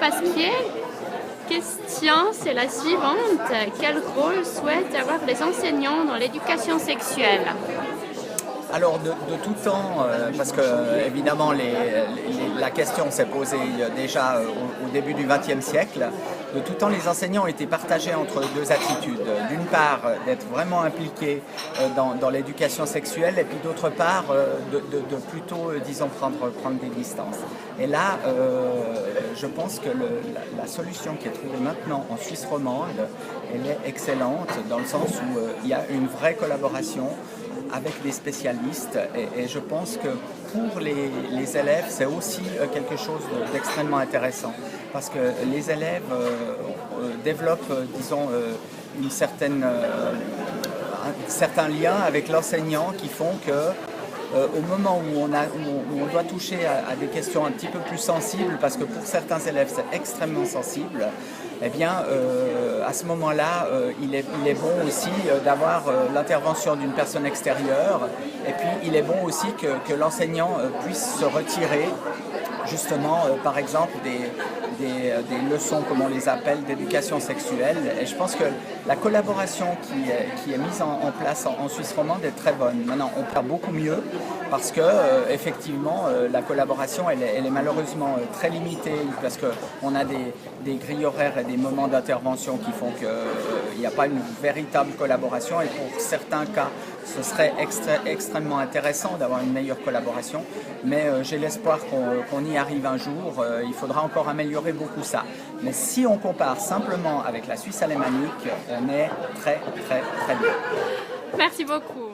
Pasquier. Question, c'est la suivante. Quel rôle souhaitent avoir les enseignants dans l'éducation sexuelle? Alors de tout temps, parce que évidemment la question s'est posée déjà au début du XXe siècle, de tout temps les enseignants étaient partagés entre deux attitudes. D'une part d'être vraiment impliqués dans l'éducation sexuelle et puis d'autre part de plutôt, disons, prendre des distances. Et là, je pense que la solution qui est trouvée maintenant en Suisse romande, elle est excellente dans le sens où il y a une vraie collaboration avec des spécialistes et je pense que pour les élèves c'est aussi quelque chose d'extrêmement intéressant parce que les élèves développent disons un certain lien avec l'enseignant qui font que au moment où on doit toucher à des questions un petit peu plus sensibles, parce que pour certains élèves c'est extrêmement sensible, eh bien à ce moment-là il est bon aussi d'avoir l'intervention d'une personne extérieure et puis il est bon aussi que l'enseignant puisse se retirer justement par exemple des leçons, comme on les appelle, d'éducation sexuelle. Et je pense que la collaboration qui est mise en place en Suisse romande est très bonne. Maintenant, on peut beaucoup mieux parce que effectivement, la collaboration, elle est malheureusement très limitée parce qu'on a des grilles horaires et des moments d'intervention qui font qu'il n'y a pas une véritable collaboration. Et pour certains cas, ce serait extrêmement intéressant d'avoir une meilleure collaboration, mais j'ai l'espoir qu'on y arrive un jour. Il faudra encore améliorer beaucoup ça. Mais si on compare simplement avec la Suisse alémanique, on est très bien. Merci beaucoup.